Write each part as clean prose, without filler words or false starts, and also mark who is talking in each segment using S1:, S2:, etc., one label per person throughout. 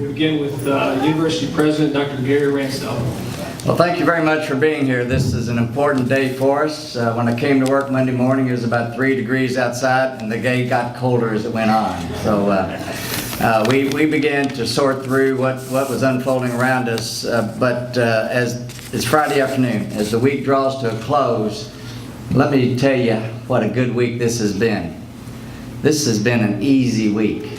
S1: We begin with University President Dr. Gary Ransdell.
S2: Well, thank you very much for being here. This is an important day for us. When I came to work Monday morning, it was about 3 degrees outside, and the day got colder as it went on. So we began to sort through what was unfolding around us. But as it's Friday afternoon, as the week draws to a close, let me tell you what a good week this has been. This has been an easy week.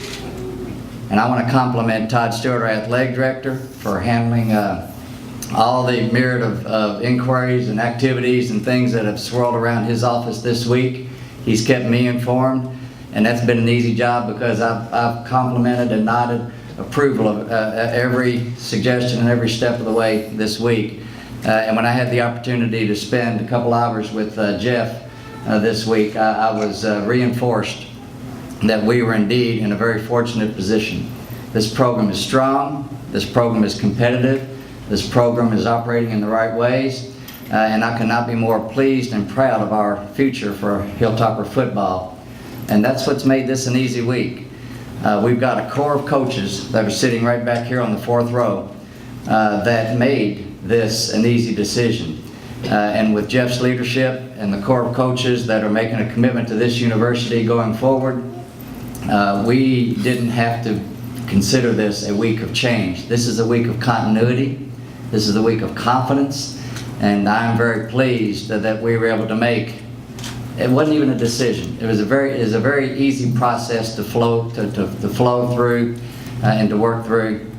S2: And I want to compliment Todd Stewart, our athletic director, for handling all the myriad of inquiries and activities and things that have swirled around his office this week. He's kept me informed, and that's been an easy job because I've complimented and nodded approval of every suggestion and every step of the way this week. And when I had the opportunity to spend a couple hours with Jeff this week, I was reinforced that we were indeed in a very fortunate position. This program is strong, this program is competitive, this program is operating in the right ways, and I cannot be more pleased and proud of our future for Hilltopper football. And that's what's made this an easy week. We've got a core of coaches that are sitting right back here on the fourth row that made this an easy decision. And with Jeff's leadership and the core of coaches that are making a commitment to this university going forward, we didn't have to consider this a week of change. This is a week of continuity. This is a week of confidence, and I'm very pleased that we were able to make. It wasn't even a decision. It was a very easy process to flow through and to work through.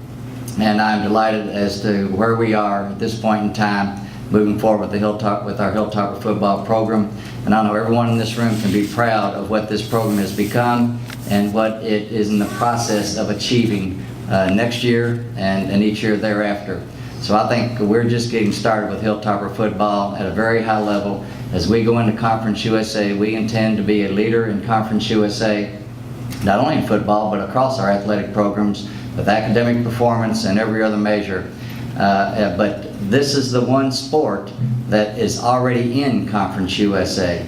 S2: And I'm delighted as to where we are at this point in time, moving forward with our Hilltopper football program. And I know everyone in this room can be proud of what this program has become and what it is in the process of achieving next year and each year thereafter. So I think we're just getting started with Hilltopper football at a very high level. As we go into Conference USA, we intend to be a leader in Conference USA, not only in football, but across our athletic programs with academic performance and every other measure. But this is the one sport that is already in Conference USA.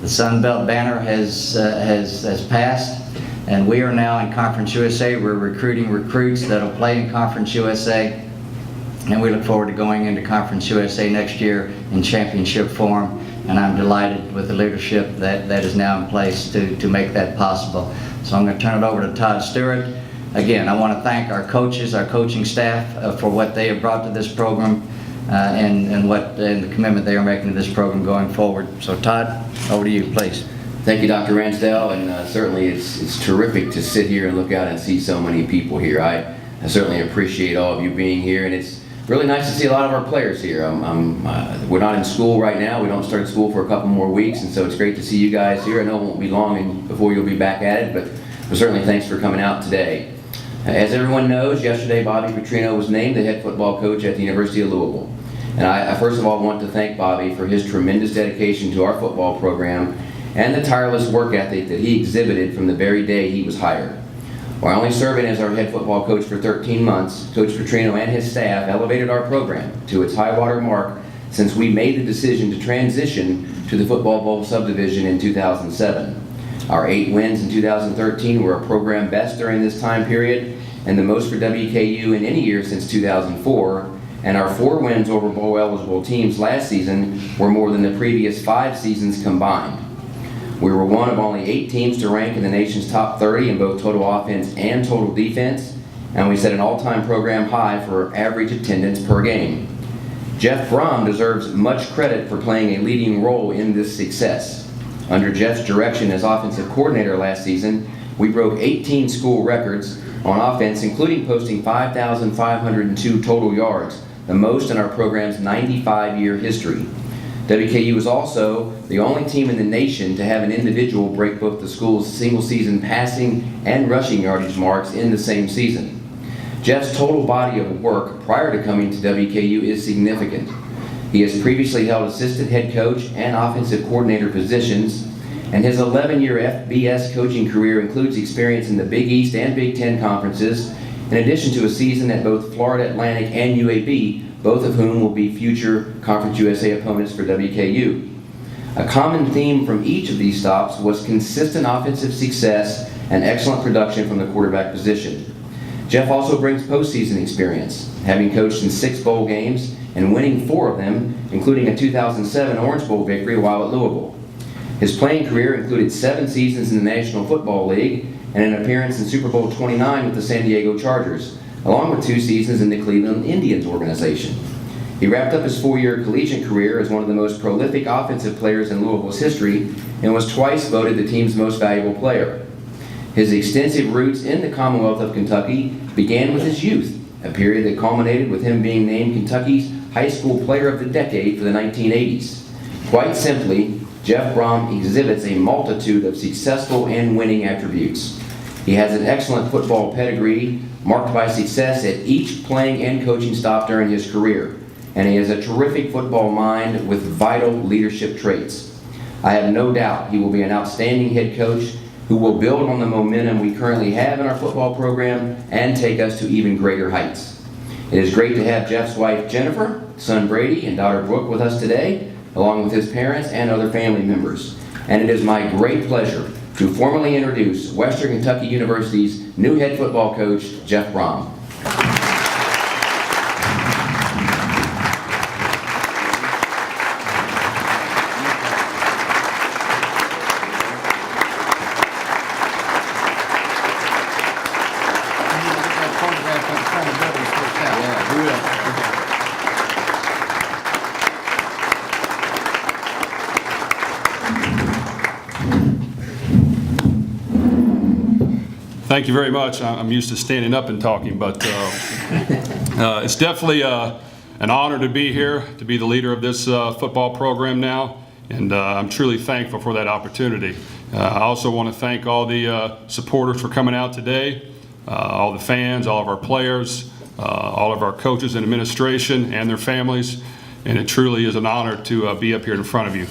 S2: The Sun Belt banner has passed, and we are now in Conference USA. We're recruiting recruits that will play in Conference USA, and we look forward to going into Conference USA next year in championship form. And I'm delighted with the leadership that is now in place to make that possible. So I'm going to turn it over to Todd Stewart. Again, I want to thank our coaches, our coaching staff for what they have brought to this program and the commitment they are making to this program going forward. So Todd, over to you, please.
S3: Thank you, Dr. Ransdell, and certainly it's terrific to sit here and look out and see so many people here. I certainly appreciate all of you being here, and it's really nice to see a lot of our players here. We're not in school right now. We don't start school for a couple more weeks, and so it's great to see you guys here. I know it won't be long before you'll be back at it, but certainly thanks for coming out today. As everyone knows, yesterday Bobby Petrino was named the head football coach at the University of Louisville. And I first of all want to thank Bobby for his tremendous dedication to our football program and the tireless work ethic that he exhibited from the very day he was hired. While only serving as our head football coach for 13 months, Coach Petrino and his staff elevated our program to its high water mark since we made the decision to transition to the Football Bowl subdivision in 2007. Our 8 wins in 2013 were a program best during this time period and the most for WKU in any year since 2004, and our 4 wins over bowl eligible teams last season were more than the previous 5 seasons combined. We were one of only 8 teams to rank in the nation's top 30 in both total offense and total defense, and we set an all-time program high for average attendance per game. Jeff Brohm deserves much credit for playing a leading role in this success. Under Jeff's direction as offensive coordinator last season, we broke 18 school records on offense, including posting 5,502 total yards, the most in our program's 95-year history. WKU is also the only team in the nation to have an individual break both the school's single-season passing and rushing yardage marks in the same season. Jeff's total body of work prior to coming to WKU is significant. He has previously held assistant head coach and offensive coordinator positions, and his 11-year FBS coaching career includes experience in the Big East and Big Ten conferences, in addition to a season at both Florida Atlantic and UAB, both of whom will be future Conference USA opponents for WKU. A common theme from each of these stops was consistent offensive success and excellent production from the quarterback position. Jeff also brings postseason experience, having coached in 6 bowl games and winning 4 of them, including a 2007 Orange Bowl victory while at Louisville. His playing career included 7 seasons in the National Football League and an appearance in Super Bowl 29 with the San Diego Chargers, along with 2 seasons in the Cleveland Indians organization. He wrapped up his 4-year collegiate career as one of the most prolific offensive players in Louisville's history and was twice voted the team's most valuable player. His extensive roots in the Commonwealth of Kentucky began with his youth, a period that culminated with him being named Kentucky's High School Player of the Decade for the 1980s. Quite simply, Jeff Brohm exhibits a multitude of successful and winning attributes. He has an excellent football pedigree, marked by success at each playing and coaching stop during his career, and he has a terrific football mind with vital leadership traits. I have no doubt he will be an outstanding head coach who will build on the momentum we currently have in our football program and take us to even greater heights. It is great to have Jeff's wife Jennifer, son Brady, and daughter Brooke with us today, along with his parents and other family members. And it is my great pleasure to formally introduce Western Kentucky University's new head football coach, Jeff Brohm.
S4: Thank you very much. I'm used to standing up and talking, but it's definitely an honor to be here, to be the leader of this football program now, and I'm truly thankful for that opportunity. I also want to thank all the supporters for coming out today, all the fans, all of our players, all of our coaches and administration and their families, and it truly is an honor to be up here in front of you.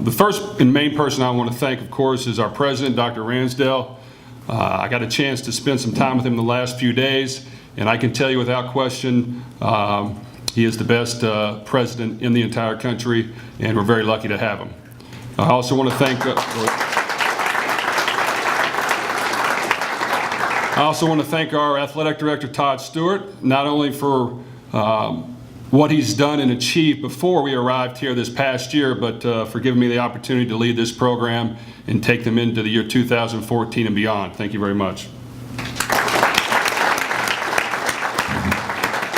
S4: The first and main person I want to thank, of course, is our president, Dr. Ransdell. I got a chance to spend some time with him the last few days, and I can tell you without question, he is the best president in the entire country, and we're very lucky to have him. I also want to thank our athletic director, Todd Stewart, not only for what he's done and achieved before we arrived here this past year, but for giving me the opportunity to lead this program and take them into the year 2014 and beyond. Thank you very much.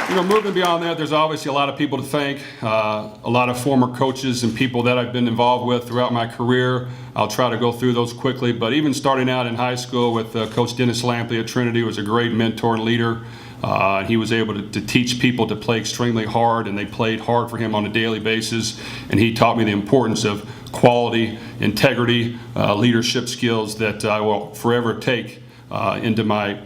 S4: You know, moving beyond that, there's obviously a lot of people to thank, a lot of former coaches and people that I've been involved with throughout my career. I'll try to go through those quickly, but even starting out in high school with Coach Dennis Lampley at Trinity was a great mentor and leader. He was able to teach people to play extremely hard, and they played hard for him on a daily basis, and he taught me the importance of quality, integrity, leadership skills that I will forever take into my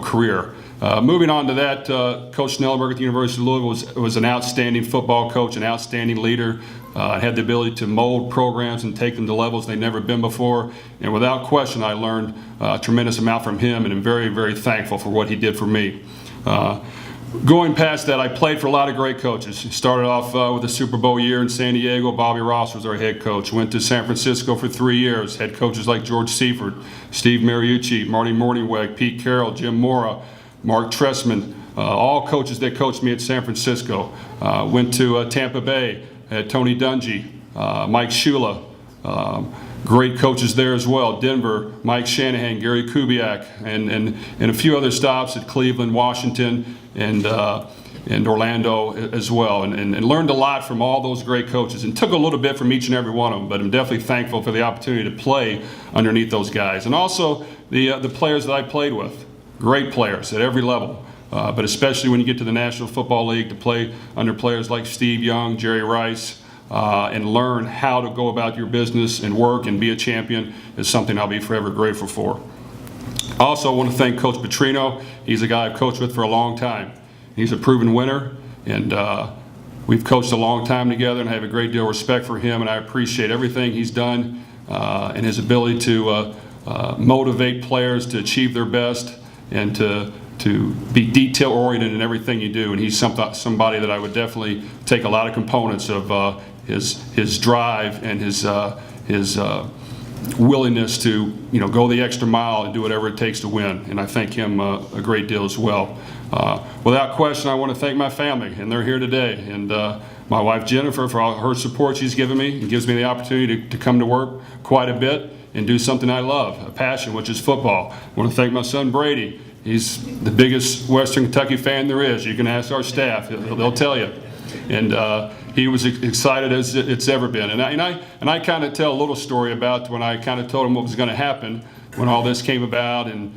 S4: career. Moving on to that, Coach Snellenberg at the University of Louisville was an outstanding football coach, an outstanding leader, had the ability to mold programs and take them to levels they'd never been before, and without question I learned a tremendous amount from him, and I'm very, very thankful for what he did for me. Going past that, I played for a lot of great coaches. Started off with a Super Bowl year in San Diego. Bobby Ross was our head coach. Went to San Francisco for 3 years. Had coaches like George Seifert, Steve Mariucci, Marty Morningweg, Pete Carroll, Jim Mora, Mark Tressman, all coaches that coached me at San Francisco. Went to Tampa Bay, had Tony Dungy, Mike Shula, great coaches there as well. Denver, Mike Shanahan, Gary Kubiak, and a few other stops at Cleveland, Washington, and Orlando as well. And learned a lot from all those great coaches, and took a little bit from each and every one of them, but I'm definitely thankful for the opportunity to play underneath those guys. And also the players that I played with, great players at every level. But especially when you get to the National Football League, to play under players like Steve Young, Jerry Rice, and learn how to go about your business and work and be a champion is something I'll be forever grateful for. Also, I want to thank Coach Petrino. He's a guy I've coached with for a long time. He's a proven winner, and we've coached a long time together, and I have a great deal of respect for him, and I appreciate everything he's done and his ability to motivate players to achieve their best and to be detail-oriented in everything you do. And he's somebody that I would definitely take a lot of components of his drive and his willingness to, go the extra mile and do whatever it takes to win. And I thank him a great deal as well. Without question, I want to thank my family, and they're here today. And my wife Jennifer for all her support she's given me. It gives me the opportunity to come to work quite a bit and do something I love, a passion, which is football. I want to thank my son Brady. He's the biggest Western Kentucky fan there is. You can ask our staff; they'll tell you. And he was excited as it's ever been. And I kind of tell a little story about when I kind of told him what was going to happen when all this came about, and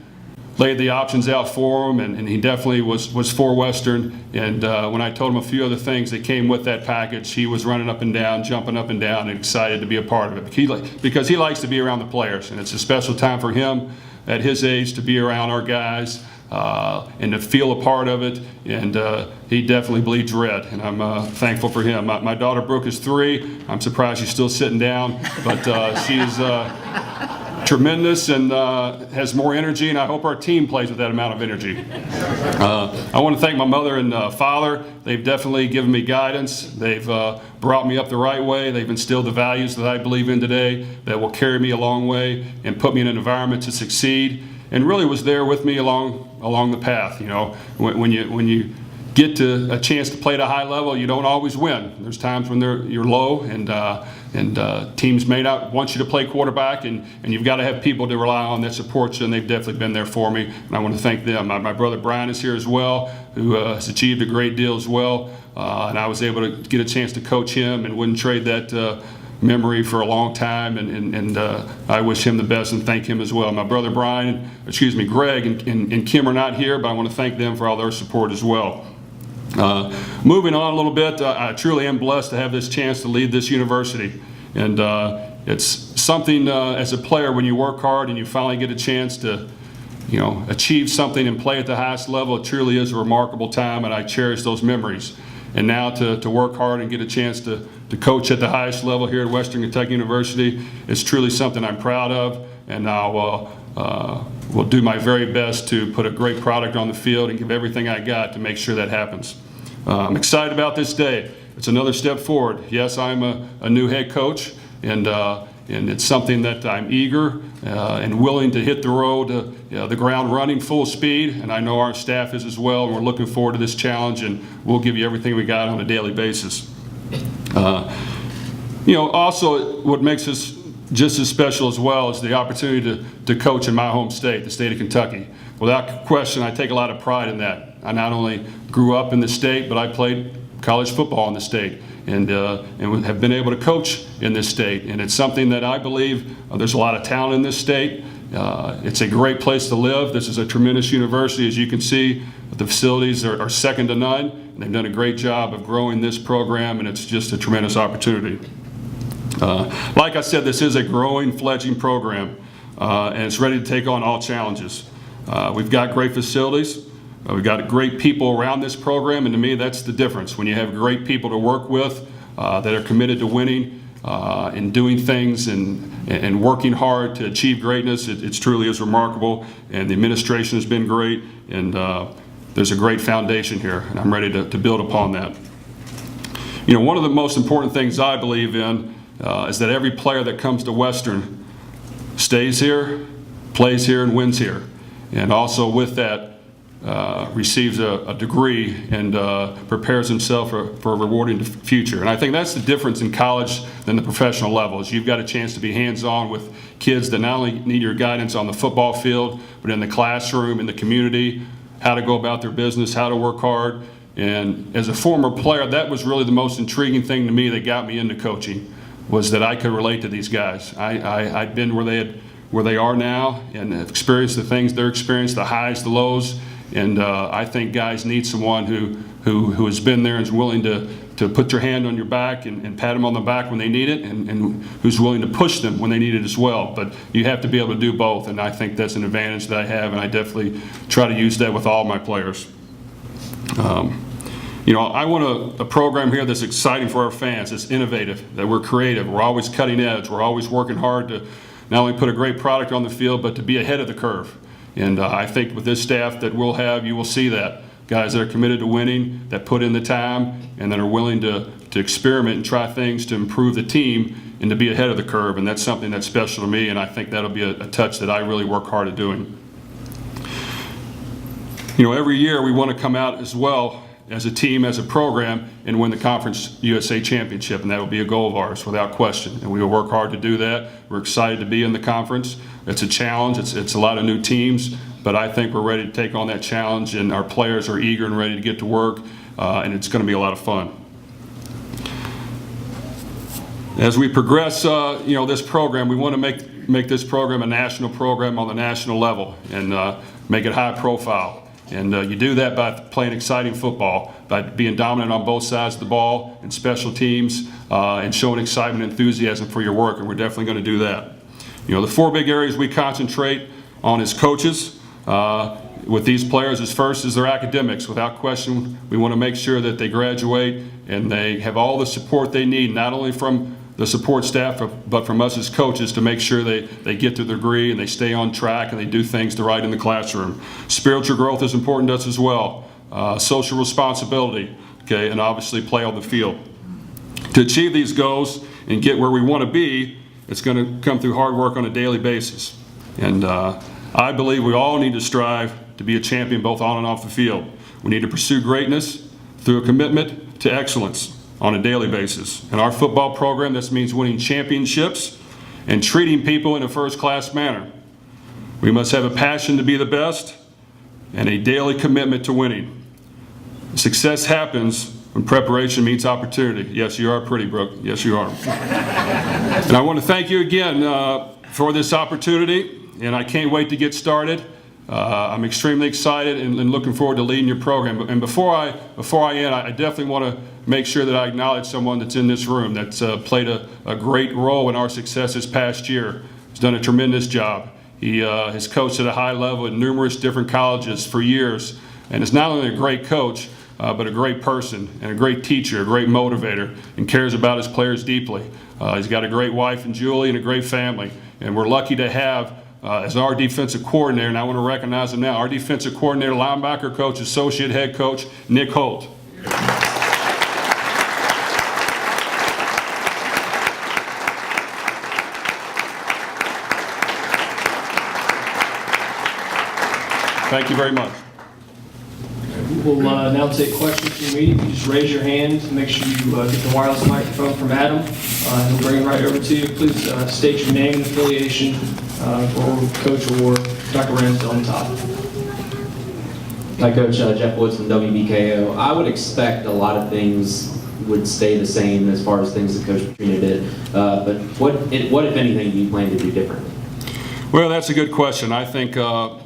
S4: laid the options out for him, and he definitely was for Western. And when I told him a few other things that came with that package, he was running up and down, jumping up and down, and excited to be a part of it. Because he likes to be around the players, and it's a special time for him at his age to be around our guys and to feel a part of it. And he definitely bleeds red, and I'm thankful for him. My daughter Brooke is 3. I'm surprised she's still sitting down, but she's tremendous and has more energy, and I hope our team plays with that amount of energy. I want to thank my mother and father. They've definitely given me guidance. They've brought me up the right way. They've instilled the values that I believe in today that will carry me a long way and put me in an environment to succeed, and really was there with me along the path. When you get to a chance to play at a high level, you don't always win. There's times when you're low, and teams may not want you to play quarterback, and you've got to have people to rely on that support you, and they've definitely been there for me, and I want to thank them. My brother Brian is here as well, who has achieved a great deal as well, and I was able to get a chance to coach him and wouldn't trade that memory for a long time, and I wish him the best and thank him as well. My brother Greg and Kim are not here, but I want to thank them for all their support as well. Moving on a little bit, I truly am blessed to have this chance to lead this university, and it's something as a player, when you work hard and you finally get a chance to achieve something and play at the highest level, it truly is a remarkable time, and I cherish those memories. And now to work hard and get a chance to coach at the highest level here at Western Kentucky University is truly something I'm proud of, and I will do my very best to put a great product on the field and give everything I got to make sure that happens. I'm excited about this day. It's another step forward. Yes, I'm a new head coach, and it's something that I'm eager and willing to hit the road, the ground running full speed, and I know our staff is as well, and we're looking forward to this challenge, and we'll give you everything we got on a daily basis. Also what makes us just as special as well is the opportunity to coach in my home state, the state of Kentucky. Without question, I take a lot of pride in that. I not only grew up in the state, but I played college football in the state, and have been able to coach in this state. And it's something that I believe there's a lot of talent in this state. It's a great place to live. This is a tremendous university. As you can see, the facilities are second to none. And they've done a great job of growing this program, and it's just a tremendous opportunity. Like I said, this is a growing, fledgling program, and it's ready to take on all challenges. We've got great facilities. We've got great people around this program, and to me, that's the difference. When you have great people to work with that are committed to winning and doing things and working hard to achieve greatness, it truly is remarkable. And the administration has been great, and there's a great foundation here, and I'm ready to build upon that. One of the most important things I believe in is that every player that comes to Western stays here, plays here, and wins here. And also with that, receives a degree and prepares himself for a rewarding future. And I think that's the difference in college than the professional levels. You've got a chance to be hands-on with kids that not only need your guidance on the football field, but in the classroom, in the community, how to go about their business, how to work hard. And as a former player, that was really the most intriguing thing to me that got me into coaching, was that I could relate to these guys. I'd been where they are now, and have experienced the things they're experienced, the highs, the lows. And I think guys need someone who has been there and is willing to put your hand on your back and pat them on the back when they need it, and who's willing to push them when they need it as well. But you have to be able to do both, and I think that's an advantage that I have, and I definitely try to use that with all my players. I want a program here that's exciting for our fans, that's innovative, that we're creative, we're always cutting edge, we're always working hard to not only put a great product on the field, but to be ahead of the curve. And I think with this staff that we'll have, you will see that. Guys that are committed to winning, that put in the time, and that are willing to experiment and try things to improve the team and to be ahead of the curve, and that's something that's special to me, and I think that'll be a touch that I really work hard at doing. You know, every year we want to come out as well as a team, as a program, and win the Conference USA Championship, and that will be a goal of ours without question, and we will work hard to do that. We're excited to be in the conference. It's a challenge. It's a lot of new teams, but I think we're ready to take on that challenge, and our players are eager and ready to get to work, and it's going to be a lot of fun. As we progress, you know, this program, we want to make this program a national program on the national level, and make it high profile. And you do that by playing exciting football, by being dominant on both sides of the ball and special teams, and showing excitement and enthusiasm for your work, and we're definitely going to do that. You know, the 4 big areas we concentrate on as coaches with these players is first is their academics. Without question, we want to make sure that they graduate and they have all the support they need, not only from the support staff, but from us as coaches, to make sure they get to their degree and they stay on track and they do things to right in the classroom. Spiritual growth is important to us as well. Social responsibility, okay, and obviously play on the field. To achieve these goals and get where we want to be, it's going to come through hard work on a daily basis. And I believe we all need to strive to be a champion both on and off the field. We need to pursue greatness through a commitment to excellence on a daily basis. In our football program, this means winning championships and treating people in a first-class manner. We must have a passion to be the best and a daily commitment to winning. Success happens when preparation meets opportunity. Yes, you are pretty, Brooke. Yes, you are. And I want to thank you again for this opportunity, and I can't wait to get started. I'm extremely excited and looking forward to leading your program. And before I end, I definitely want to make sure that I acknowledge someone that's in this room that's played a great role in our success this past year. He's done a tremendous job. He has coached at a high level at numerous different colleges for years, and is not only a great coach, but a great person and a great teacher, a great motivator, and cares about his players deeply. He's got a great wife in Julie and a great family, and we're lucky to have as our defensive coordinator, and I want to recognize him now, our defensive coordinator, linebacker coach, associate head coach, Nick Holt. Thank you very much.
S1: We'll now take questions from the meeting. You just raise your hand, make sure you get the wireless microphone from Adam. He'll bring it right over to you. Please state your name and affiliation for Coach or Dr. Ramsdell on top.
S5: Hi, Coach. Jeff Woods from WKU. I would expect a lot of things would stay the same as far as things that Coach Petrino did, but what, if anything, do you plan to do differently?
S4: Well, that's a good question. I think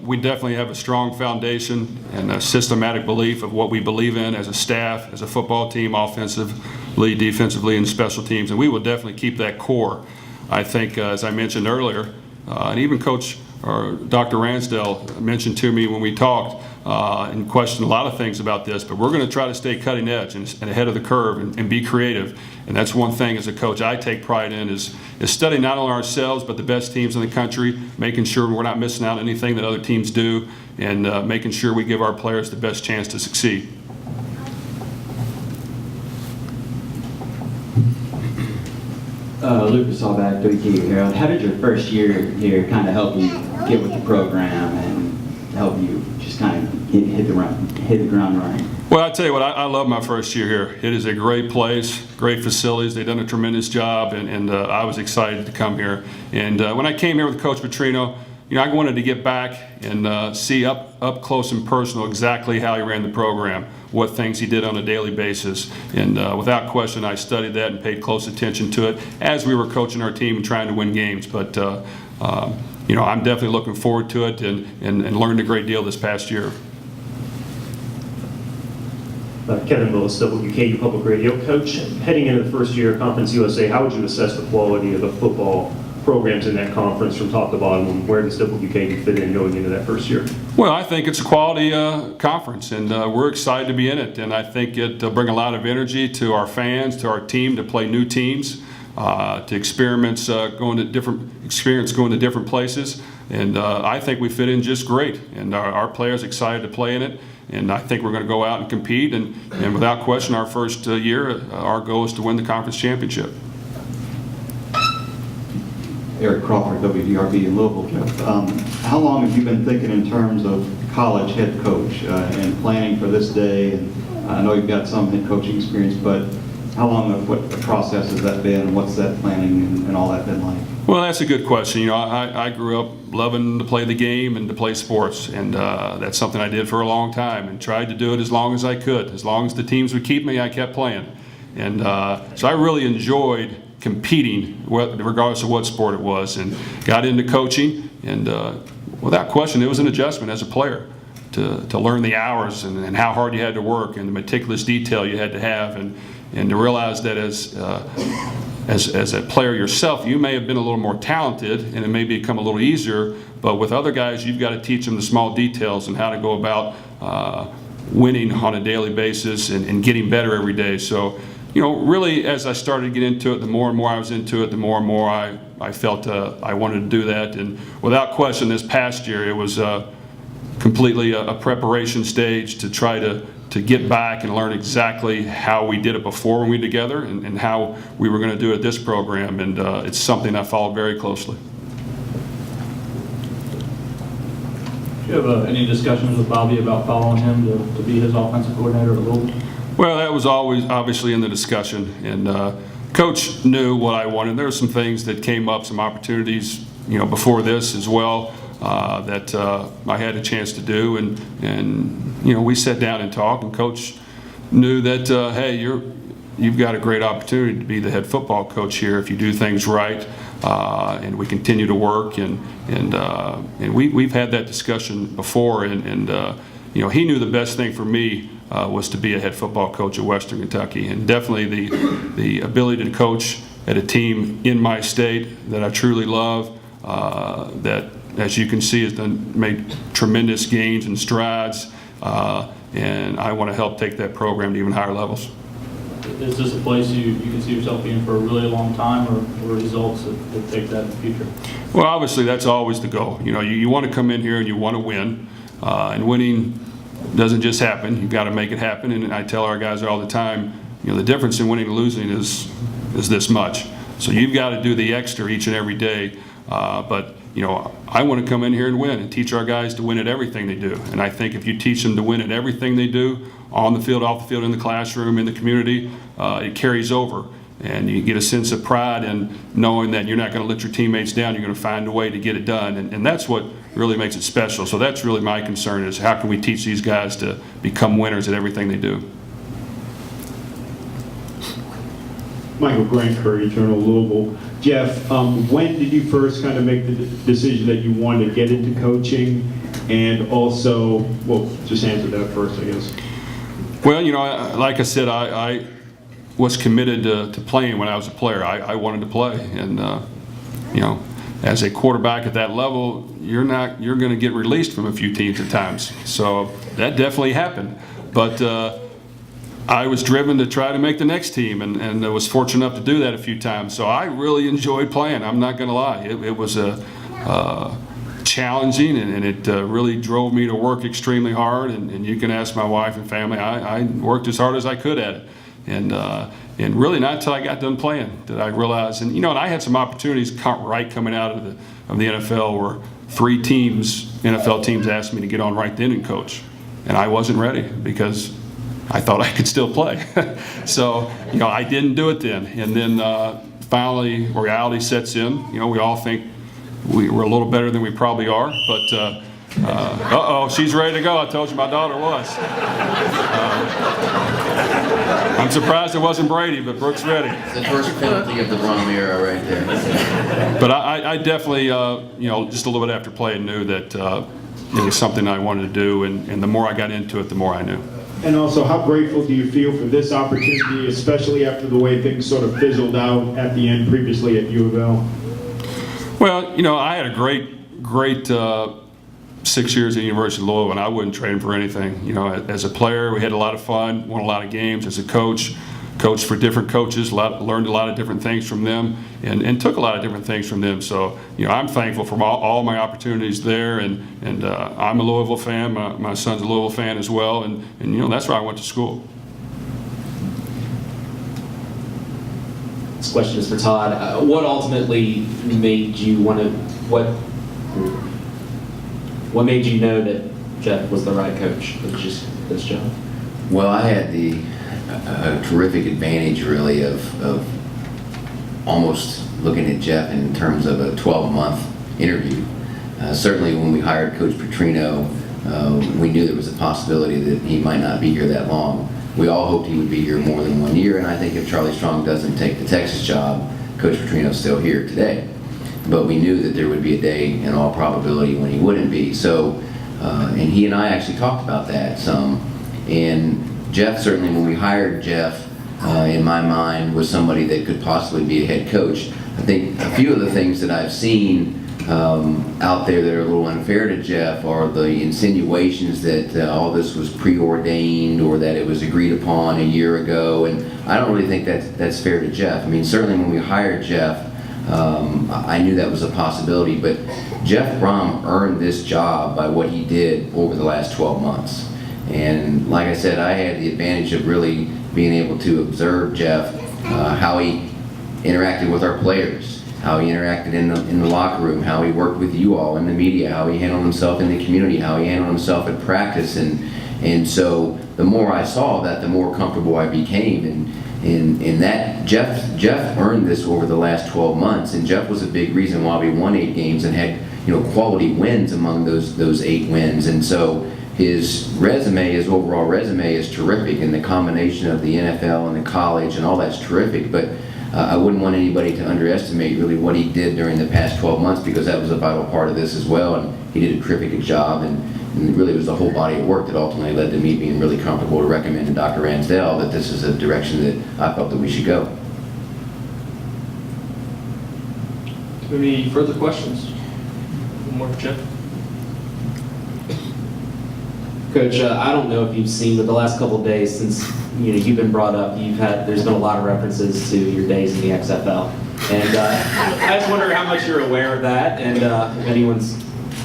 S4: we definitely have a strong foundation and a systematic belief of what we believe in as a staff, as a football team, offensively, defensively, and special teams, and we will definitely keep that core. I think, as I mentioned earlier, and even Coach or Dr. Ransdell mentioned to me when we talked and questioned a lot of things about this, but we're going to try to stay cutting edge and ahead of the curve and be creative. And that's one thing as a coach I take pride in is studying not only ourselves but the best teams in the country, making sure we're not missing out on anything that other teams do, and making sure we give our players the best chance to succeed.
S6: Lucas Allback, WKU Herald. How did your first year here kind of help you get with the program and help you just kind of hit the ground running?
S4: Well, I tell you what, I love my first year here. It is a great place, great facilities. They've done a tremendous job, and I was excited to come here. And when I came here with Coach Petrino, you know, I wanted to get back and see up close and personal exactly how he ran the program, what things he did on a daily basis. And without question, I studied that and paid close attention to it as we were coaching our team and trying to win games. But you know, I'm definitely looking forward to it and learned a great deal this past year.
S7: Kevin Willis, WKU Public Radio. Coach, heading into the first year of Conference USA, how would you assess the quality of the football programs in that conference from top to bottom, and where does WKU fit in going into that first year? Well,
S4: I think it's a quality conference, and we're excited to be in it, and I think it'll bring a lot of energy to our fans, to our team, to play new teams, to experience going to different places, and I think we fit in just great, and our players excited to play in it. And I think we're going to go out and compete, and without question, our first year, our goal is to win the conference championship.
S8: Eric Crawford, WDRB in Louisville, Jeff. How long have you been thinking in terms of college head coach and planning for this day? And I know you've got some head coaching experience, but how long, what the process has that been, and what's that planning and all that been like?
S4: Well, that's a good question. You know, I grew up loving to play the game and to play sports, and that's something I did for a long time and tried to do it as long as I could. As long as the teams would keep me, I kept playing. And so I really enjoyed competing, regardless of what sport it was, and got into coaching. And without question, it was an adjustment as a player to learn the hours and how hard you had to work and the meticulous detail you had to have, and to realize that as a player yourself, you may have been a little more talented and it may become a little easier, but with other guys, you've got to teach them the small details and how to go about winning on a daily basis and getting better every day. So, you know, really, as I started to get into it, the more and more I was into it, the more and more I felt I wanted to do that. And without question, this past year, it was completely a preparation stage to try to get back and learn exactly how we did it before when we were together and how we were going to do it this program. And it's something I followed very closely.
S9: Do you have any discussions with Bobby about following him to be his offensive coordinator at Louisville?
S4: Well, that was always obviously in the discussion, and Coach knew what I wanted. There were some things that came up, some opportunities, you know, before this as well that I had a chance to do, and you know, we sat down and talked, and Coach knew that hey, you've got a great opportunity to be the head football coach here if you do things right, and we continue to work, and we've had that discussion before, and you know, he knew the best thing for me was to be a head football coach at Western Kentucky, and definitely the ability to coach at a team in my state that I truly love, that, as you can see, has made tremendous gains and strides, and I want to help take that program to even higher levels.
S9: Is this a place you can see yourself being for a really long time, or results that take that in the future?
S4: Well, obviously, that's always the goal. You know, you want to come in here and you want to win, and winning doesn't just happen. You've got to make it happen, and I tell our guys all the time, you know, the difference in winning and losing is this much. So you've got to do the extra each and every day, but you know, I want to come in here and win and teach our guys to win at everything they do. And I think if you teach them to win at everything they do, on the field, off the field, in the classroom, in the community, it carries over. And you get a sense of pride in knowing that you're not going to let your teammates down. You're going to find a way to get it done. And that's what really makes it special. So that's really my concern, is how can we teach these guys to become winners at everything they do.
S10: Michael Grant, Courier Journal, Louisville. Jeff, when did you first kind of make the decision that you wanted to get into coaching? And also, well, just answer that first, I guess.
S4: Well, you know, like I said, I was committed to playing when I was a player. I wanted to play, and you know, as a quarterback at that level, you're going to get released from a few teams at times. So that definitely happened, but I was driven to try to make the next team, and I was fortunate enough to do that a few times. So I really enjoyed playing. I'm not going to lie. It was challenging, and it really drove me to work extremely hard. And you can ask my wife and family. I worked as hard as I could at it. And really not until I got done playing did I realize, and you know, and I had some opportunities right coming out of the NFL where 3 teams, NFL teams, asked me to get on right then and coach, and I wasn't ready because I thought I could still play. So, you know, I didn't do it then, and then finally reality sets in. You know, we all think we're a little better than we probably are, but uh-oh, she's ready to go. I told you my daughter was. I'm surprised it wasn't Brady, but Brooke's ready.
S3: It's the first penalty of the Brohm era right there.
S4: But I definitely, you know, just a little bit after playing, knew that it was something I wanted to do, and the more I got into it, the more I knew.
S10: And also, how grateful do you feel for this opportunity, especially after the way things sort of fizzled out at the end previously at U of L?
S4: Well, you know, I had a great 6 years at the University of Louisville, and I wouldn't trade him for anything. You know, as a player, we had a lot of fun, won a lot of games. As a coach, coached for different coaches, learned a lot of different things from them, and took a lot of different things from them. So, you know, I'm thankful for all my opportunities there, and I'm a Louisville fan. My son's a Louisville fan as well, and you know, that's where I went to school.
S5: this question is for Todd. What ultimately made you want to, what made you know that Jeff was the right coach for just this job?
S3: Well, I had the terrific advantage, really, of almost looking at Jeff in terms of a 12-month interview. Certainly, when we hired Coach Petrino, we knew there was a possibility that he might not be here that long. We all hoped he would be here more than 1 year, and I think if Charlie Strong doesn't take the Texas job, Coach Petrino's still here today. But we knew that there would be a day, in all probability, when he wouldn't be. So, and he and I actually talked about that some. And Jeff, certainly when we hired Jeff, in my mind, was somebody that could possibly be a head coach. I think a few of the things that I've seen out there that are a little unfair to Jeff are the insinuations that all this was preordained or that it was agreed upon a year ago. And I don't really think that's fair to Jeff. I mean, certainly when we hired Jeff, I knew that was a possibility, but Jeff Brohm earned this job by what he did over the last 12 months. And like I said, I had the advantage of really being able to observe Jeff, how he interacted with our players, how he interacted in the locker room, how he worked with you all in the media, how he handled himself in the community, how he handled himself at practice. And so the more I saw that, the more comfortable I became. And that Jeff earned this over the last 12 months, and Jeff was a big reason why we won 8 games and had quality wins among those 8 wins. And so his overall resume is terrific, and the combination of the NFL and the college and all that's terrific. But I wouldn't want anybody to underestimate really what he did during the past 12 months, because that was a vital part of this as well, and he did a terrific job. And really, it was the whole body of work that ultimately led to me being really comfortable to recommend to Dr. Ransdell that this is a direction that I felt that we should go.
S1: Do we have any further questions? One more for Jeff.
S5: Coach, I don't know if you've seen, but the last couple of days since you've been brought up, there's been a lot of references to your days in the XFL, and I just wonder how much you're aware of that, and if anyone's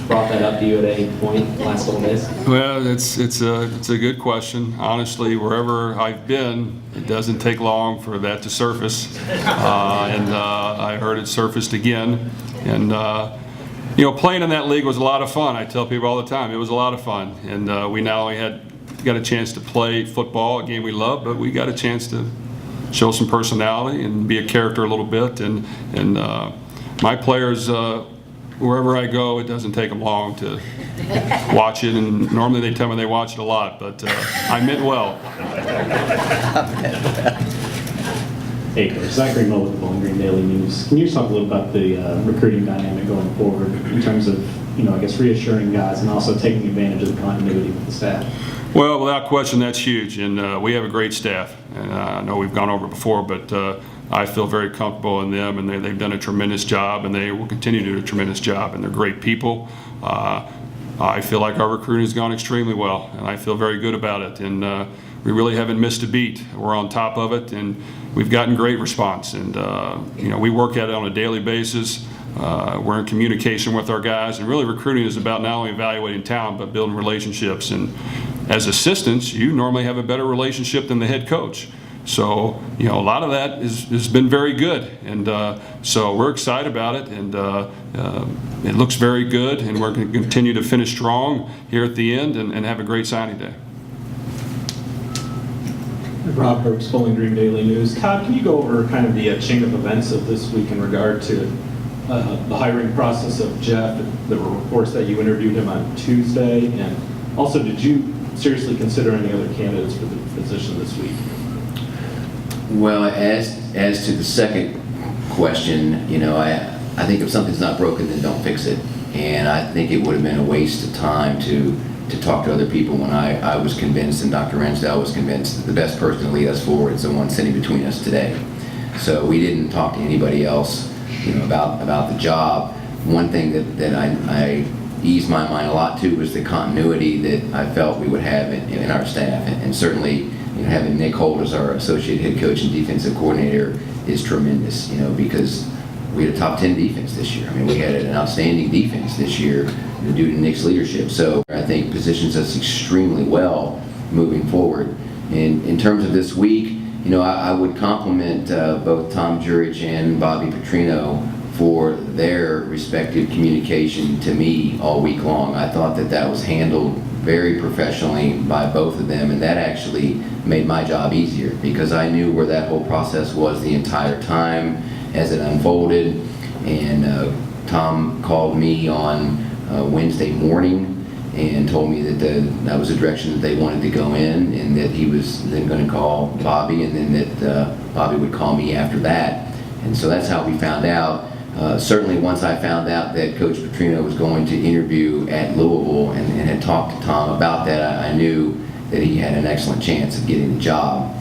S5: brought that up to you at any point in the last couple of days.
S4: Well, it's a good question. Honestly, wherever I've been, it doesn't take long for that to surface, and I heard it surfaced again, and. Playing in that league was a lot of fun. I tell people all the time, it was a lot of fun. And we not only got a chance to play football, a game we love, but we got a chance to show some personality and be a character a little bit. And my players, wherever I go, it doesn't take them long to watch it. And normally they tell me they watch it a lot, but I meant well.
S11: Hey, Coach. Zachary Moe with the Bowling Green Daily News. Can you just talk a little about the recruiting dynamic going forward in terms of, I guess, reassuring guys and also taking advantage of the continuity with the staff?
S4: Well, without question, that's huge, and we have a great staff. And I know we've gone over it before, but I feel very comfortable in them, and they've done a tremendous job, and they will continue to do a tremendous job, and they're great people. I feel like our recruiting has gone extremely well, and I feel very good about it. And we really haven't missed a beat. We're on top of it, and we've gotten great response. And we work at it on a daily basis. We're in communication with our guys, and really recruiting is about not only evaluating talent but building relationships. And as assistants, you normally have a better relationship than the head coach. So a lot of that has been very good, and so we're excited about it, and it looks very good, and we're going to continue to finish strong here at the end and have a great signing day.
S9: Rob Brooks, Bowling Green Daily News. Todd, can you go over kind of the chain of events of this week in regard to the hiring process of Jeff? There were reports that you interviewed him on Tuesday, and also did you seriously consider any other candidates for the position this week?
S3: Well, as to the second question, I think if something's not broken, then don't fix it. And I think it would have been a waste of time to talk to other people when I was convinced, and Dr. Ransdell was convinced, that the best person to lead us forward is the one sitting between us today. So we didn't talk to anybody else, about the job. One thing that I eased my mind a lot to was the continuity that I felt we would have in our staff, and certainly having Nick Holt as our associate head coach and defensive coordinator is tremendous, because we had a top 10 defense this year. I mean, we had an outstanding defense this year due to Nick's leadership. So I think positions us extremely well moving forward. In terms of this week, I would compliment both Tom Jurich and Bobby Petrino for their respective communication to me all week long. I thought that was handled very professionally by both of them, and that actually made my job easier because I knew where that whole process was the entire time as it unfolded. And Tom called me on Wednesday morning and told me that was the direction that they wanted to go in, and that he was then going to call Bobby, and then that Bobby would call me after that. And so that's how we found out. Certainly once I found out that Coach Petrino was going to interview at Louisville and had talked to Tom about that, I knew that he had an excellent chance of getting the job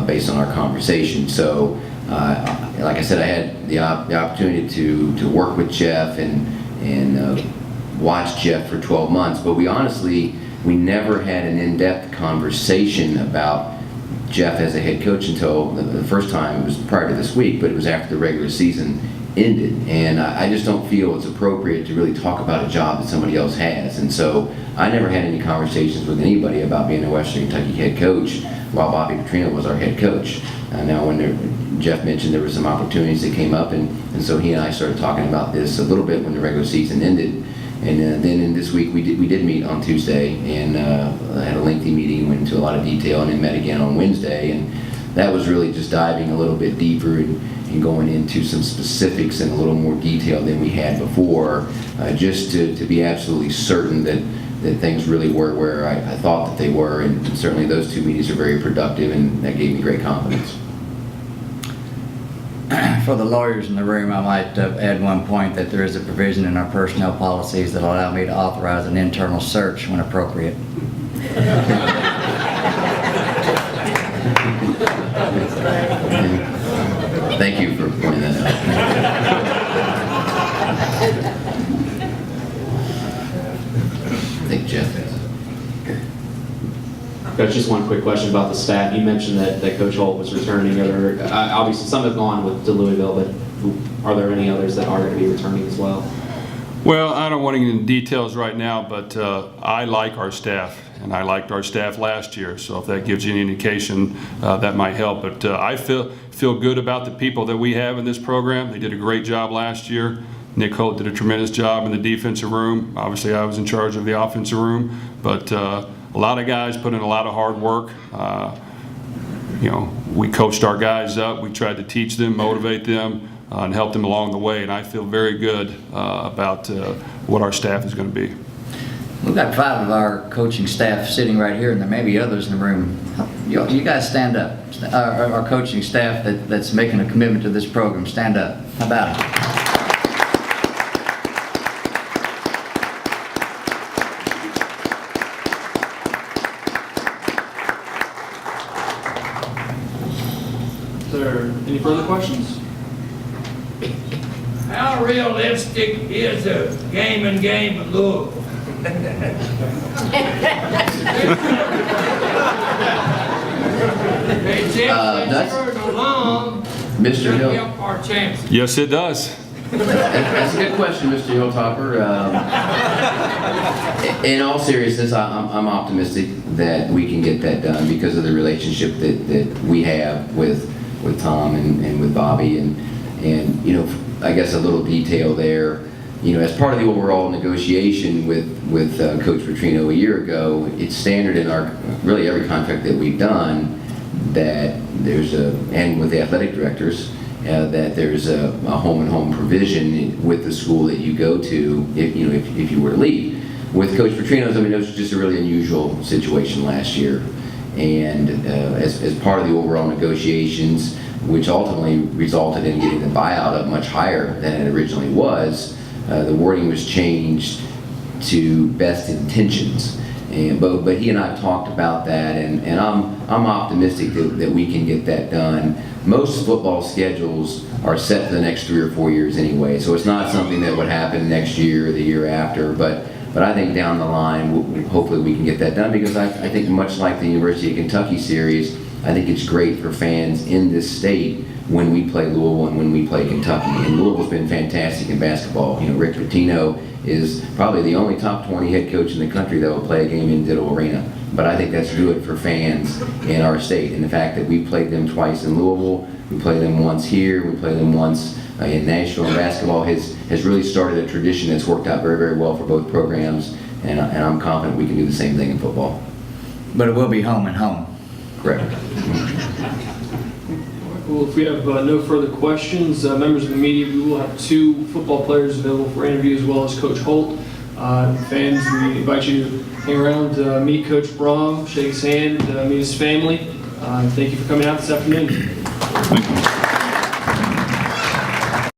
S3: based on our conversation. So like I said, I had the opportunity to work with Jeff and watch Jeff for 12 months, but we never had an in-depth conversation about Jeff as a head coach until the first time. It was prior to this week, but it was after the regular season ended, and I just don't feel it's appropriate to really talk about a job that somebody else has. And so I never had any conversations with anybody about being a Western Kentucky head coach while Bobby Petrino was our head coach. Now when Jeff mentioned there were some opportunities that came up, and so he and I started talking about this a little bit when the regular season ended. And then in this week we did meet on Tuesday, and had a lengthy meeting, went into a lot of detail, and then met again on Wednesday. And that was really just diving a little bit deeper and going into some specifics in a little more detail than we had before, just to be absolutely certain that things really were where I thought that they were. And certainly those two meetings are very productive, and that gave me great confidence.
S2: For the lawyers in the room, I might add one point, that there is a provision in our personnel policies that allow me to authorize an internal search when appropriate.
S3: Thank you for pointing that out. I think Jeff has.
S5: Coach, just one quick question about the staff. You mentioned that Coach Holt was returning. Obviously, some have gone to Louisville, but are there any others that are going to be returning as well?
S4: Well, I don't want to get into details right now, but I like our staff, and I liked our staff last year. So if that gives you any indication, that might help. But I feel good about the people that we have in this program. They did a great job last year. Nick Holt did a tremendous job in the defensive room. Obviously, I was in charge of the offensive room, but a lot of guys put in a lot of hard work. We coached our guys up. We tried to teach them, motivate them, and help them along the way. And I feel very good about what our staff is going to be.
S2: We've got 5 of our coaching staff sitting right here, and there may be others in the room. You guys stand up. Our coaching staff that's making a commitment to this program, stand up. How about it?
S1: Is there any further questions?
S12: How realistic is a game at Louisville?
S3: Mr. Hill.
S12: Help our chances.
S4: Yes, it does.
S3: That's a good question, Mr. Hilltopper. In all seriousness, I'm optimistic that we can get that done because of the relationship that we have with Tom and with Bobby, and I guess a little detail there. As part of the overall negotiation with Coach Petrino a year ago, it's standard in really every contract that we've done that there's and with the athletic directors, that there's a home and home provision with the school that you go to if you were to leave. With Coach Petrino's, it was just a really unusual situation last year, and as part of the overall negotiations, which ultimately resulted in getting the buyout up much higher than it originally was, the wording was changed to best intentions. But he and I have talked about that, and I'm optimistic that we can get that done. Most football schedules are set for the next 3 or 4 years anyway, so it's not something that would happen next year or the year after. But I think down the line, hopefully we can get that done, because I think much like the University of Kentucky series, I think it's great for fans in this state when we play Louisville and when we play Kentucky. And Louisville's been fantastic in basketball. Rick Pitino is probably the only top 20 head coach in the country that will play a game in Diddle Arena. But I think that's good for fans in our state, and the fact that we played them twice in Louisville, we played them once here, we played them once in Nashville. Basketball has really started a tradition that's worked out very, very well for both programs, and I'm confident we can do the same thing in football.
S2: But it will be home and home.
S3: Correct.
S1: Well, if we have no further questions, members of the media, we will have 2 football players available for interview, as well as Coach Holt. Fans, we invite you to hang around, meet Coach Brohm, shake his hand, meet his family. Thank you for coming out this afternoon.
S4: Thank you.